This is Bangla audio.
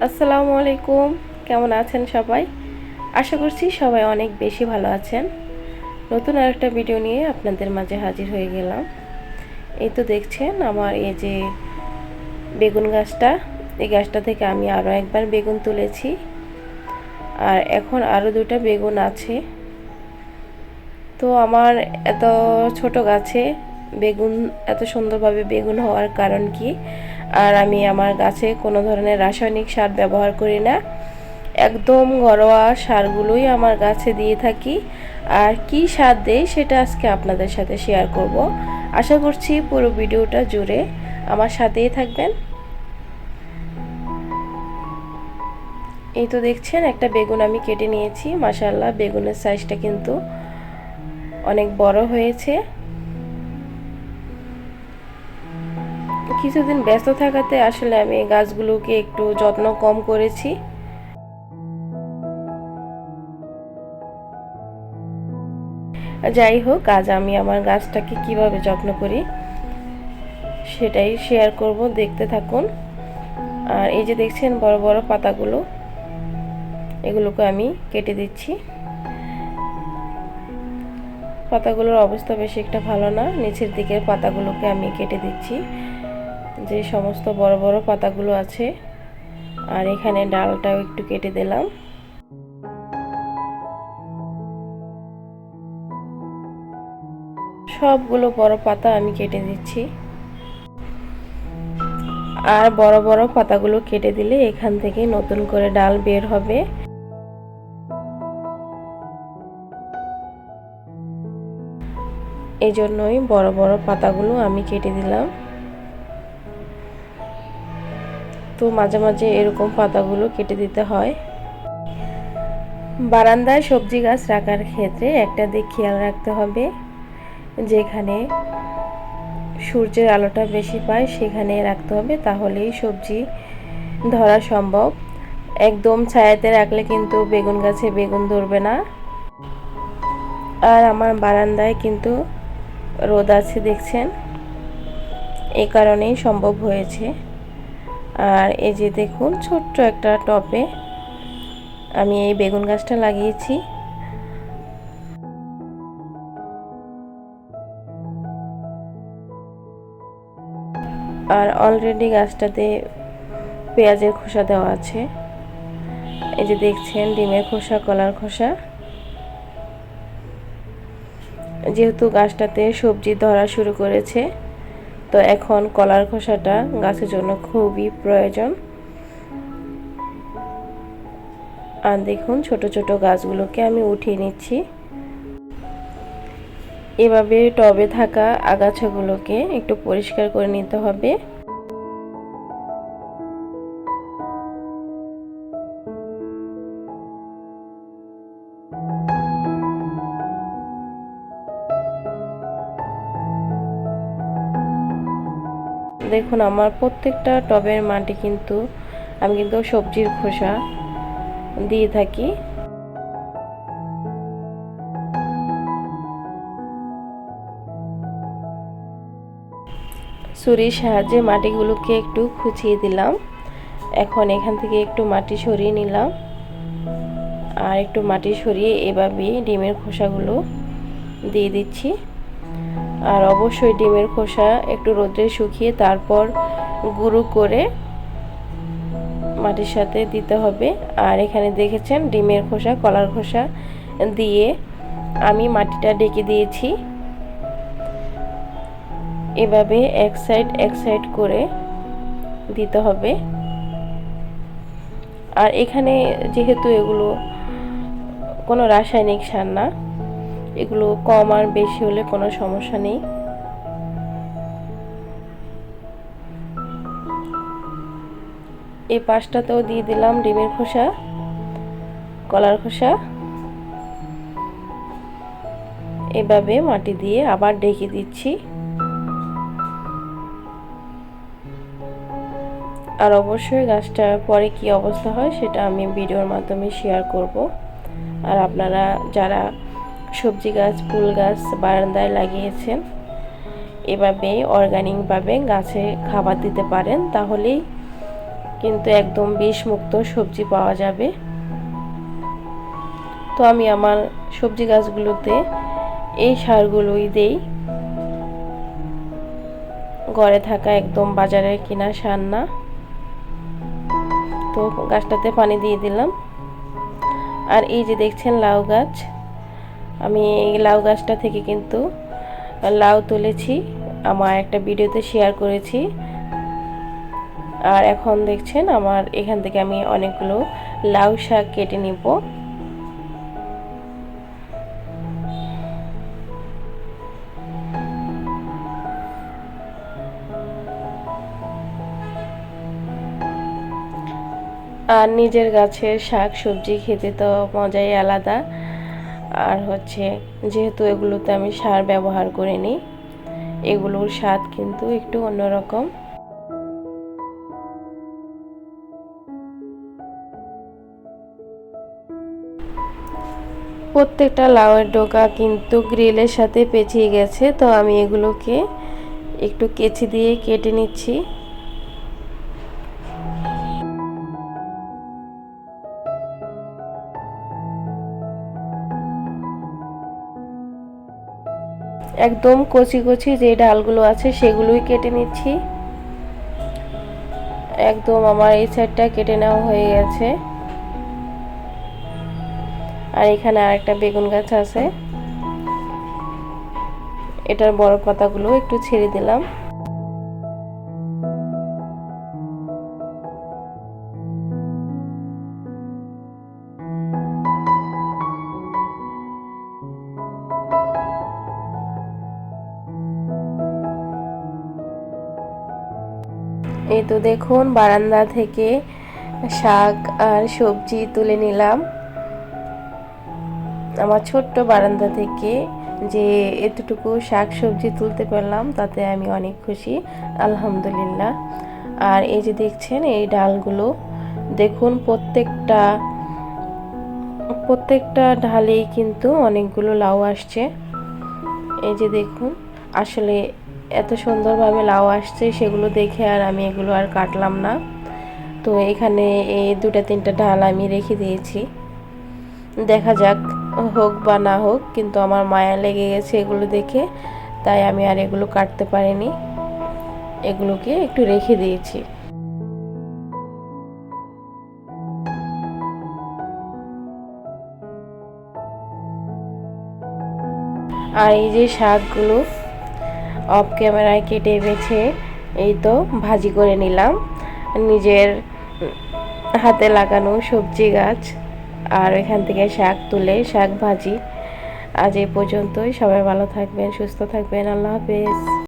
আসসালামু আলাইকুম। কেমন আছেন সবাই? আশা করছি সবাই অনেক বেশি ভালো আছেন। নতুন আরেকটা ভিডিও নিয়ে আপনাদের মাঝে হাজির হয়ে গেলাম। এই তো দেখছেন আমার এই যে বেগুন গাছটা, এই গাছটা থেকে আমি আরও একবার বেগুন তুলেছি। আর এখন আরও দুটো বেগুন আছে। তো আমার এত ছোট গাছে বেগুন এত সুন্দরভাবে বেগুন হওয়ার কারণ কি? আর আমি আমার গাছে কোনো ধরনের রাসায়নিক সার ব্যবহার করি না, একদম ঘরোয়া সারগুলোই আমার গাছে দিয়ে থাকি। আর কি সার দেই সেটা আজকে আপনাদের সাথে শেয়ার করব। আশা করছি পুরো ভিডিওটা জুড়ে আমার সাথেই থাকবেন। এই তো দেখছেন একটা বেগুন আমি কেটে নিয়েছি। মাশাআল্লাহ, বেগুনের সাইজটা কিন্তু অনেক বড় হয়েছে। কিছুদিন ব্যস্ত থাকাতে আসলে আমি গাছগুলোকে একটু যত্ন কম করেছি। যাই হোক, আজ আমি আমার গাছটাকে কিভাবে যত্ন করি সেটাই শেয়ার করব, দেখতে থাকুন। আর এই যে দেখছেন বড় বড় পাতাগুলো, এগুলোকে আমি কেটে দিচ্ছি। পাতাগুলোর অবস্থা বেশি একটা ভালো না, নিচের দিকের পাতাগুলোকে আমি কেটে দিচ্ছি, যে সমস্ত বড় বড় পাতাগুলো আছে। আর এখানে ডালটাও একটু কেটে দিলাম। সবগুলো বড় পাতা আমি কেটে দিচ্ছি। আর বড় বড় পাতাগুলো কেটে দিলে এখান থেকে নতুন করে ডাল বের হবে। এই জন্যই বড় বড় পাতাগুলো আমি কেটে দিলাম। তো মাঝে মাঝে এরকম পাতাগুলো কেটে দিতে হয়। বারান্দায় সবজি গাছ রাখার ক্ষেত্রে একটা দিক খেয়াল রাখতে হবে, যেখানে সূর্যের আলোটা বেশি পায় সেখানে রাখতে হবে, তাহলেই সবজি ধরা সম্ভব। একদম ছায়াতে রাখলে কিন্তু বেগুন গাছে বেগুন ধরবে না। আর আমার বারান্দায় কিন্তু রোদ আছে দেখছেন, এই কারণেই সম্ভব হয়েছে। আর এই যে দেখুন ছোট্ট একটা টবে আমি এই বেগুন গাছটা লাগিয়েছি। আর অলরেডি গাছটাতে পেঁয়াজের খোসা দেওয়া আছে। এই যে দেখছেন ডিমের খোসা, কলার খোসা। যেহেতু গাছটাতে সবজি ধরা শুরু করেছে, তো এখন কলার খোসাটা গাছের জন্য খুবই প্রয়োজন। আর দেখুন ছোট ছোট গাছগুলোকে আমি উঠিয়ে নিচ্ছি। এভাবে টবে থাকা আগাছাগুলোকে একটু পরিষ্কার করে নিতে হবে। দেখুন আমার প্রত্যেকটা টবের মাটি কিন্তু আমি সবজির খোসা দিয়ে থাকি। ছুরির সাহায্যে মাটিগুলোকে একটু খুঁচিয়ে দিলাম। এখন এখান থেকে একটু মাটি সরিয়ে নিলাম। আর একটু মাটি সরিয়ে এভাবে ডিমের খোসাগুলো দিয়ে দিচ্ছি। আর অবশ্যই ডিমের খোসা একটু রোদে শুকিয়ে তারপর গুঁড়ো করে মাটির সাথে দিতে হবে। আর এখানে দেখেছেন ডিমের খোসা, কলার খোসা দিয়ে আমি মাটিটা ঢেকে দিয়েছি। এভাবে এক সাইড করে দিতে হবে। আর এখানে যেহেতু এগুলো কোনো রাসায়নিক সার না, এগুলো কম আর বেশি হলে কোনো সমস্যা নেই। এই পাশটাতেও দিয়ে দিলাম ডিমের খোসা, কলার খোসা। এভাবে মাটি দিয়ে আবার ঢেকে দিচ্ছি। আর অবশ্যই গাছটা পরে কি অবস্থা হয় সেটা আমি ভিডিওর মাধ্যমে শেয়ার করব। আর আপনারা যারা সবজি গাছ, ফুল গাছ বারান্দায় লাগিয়েছেন, এভাবে অর্গানিকভাবে গাছে খাবার দিতে পারেন, তাহলেই কিন্তু একদম বিষমুক্ত সবজি পাওয়া যাবে। তো আমি আমার সবজি গাছগুলোতে এই সারগুলোই দেই, ঘরে থাকা একদম বাজারের কিনা সার না। তো গাছটাতে পানি দিয়ে দিলাম। আর এই যে দেখছেন লাউ গাছ, আমি এই লাউ গাছটা থেকে কিন্তু লাউ তুলেছি, আমার একটা ভিডিওতে শেয়ার করেছি। আর এখন দেখছেন আমার এখান থেকে আমি অনেকগুলো লাউ শাক কেটে নিব। আর নিজের গাছের শাক সবজি খেতে তো মজাই আলাদা। আর যেহেতু এগুলোতে আমি সার ব্যবহার করিনি, এগুলোর স্বাদ কিন্তু একটু অন্যরকম। প্রত্যেকটা লাউয়ের ডগা কিন্তু গ্রিলের সাথে পেঁচিয়ে গেছে, তো আমি এগুলোকে একটু কেচি দিয়ে কেটে নিচ্ছি। একদম কচি কচি যে ডালগুলো আছে সেগুলোই কেটে নিচ্ছি। একদম আমার এই সাইডটা কেটে নেওয়া হয়ে গেছে। আর এখানে আরেকটা বেগুন গাছ আছে, এটার বড় পাতাগুলো একটু ছেড়ে দিলাম। এই তো দেখুন বারান্দা থেকে শাক আর সবজি তুলে নিলাম। আমার ছোট্ট বারান্দা থেকে যে এতটুকু শাক সবজি তুলতে পারলাম তাতে আমি অনেক খুশি, আলহামদুলিল্লাহ। আর এই যে দেখছেন এই ডালগুলো, দেখুন প্রত্যেকটা ঢালেই কিন্তু অনেকগুলো লাউ আসছে। এই যে দেখুন, আসলে এত সুন্দরভাবে লাউ আসছে, সেগুলো দেখে আর আমি এগুলো আর কাটলাম না। তো এখানে এই 2-3টা ডাল আমি রেখে দিয়েছি, দেখা যাক হোক বা না হোক, কিন্তু আমার মায়া লেগে গেছে এগুলো দেখে, তাই আমি আর এগুলো কাটতে পারিনি, এগুলোকে একটু রেখে দিয়েছি। আর এই যে শাকগুলো অফ ক্যামেরায় কেটে বেছে এই তো ভাজি করে নিলাম। নিজের হাতে লাগানো সবজি গাছ আর এখান থেকে শাক তুলে শাক ভাজি। আজ এই পর্যন্তই, সবাই ভালো থাকবেন, সুস্থ থাকবেন, আল্লাহ হাফেজ।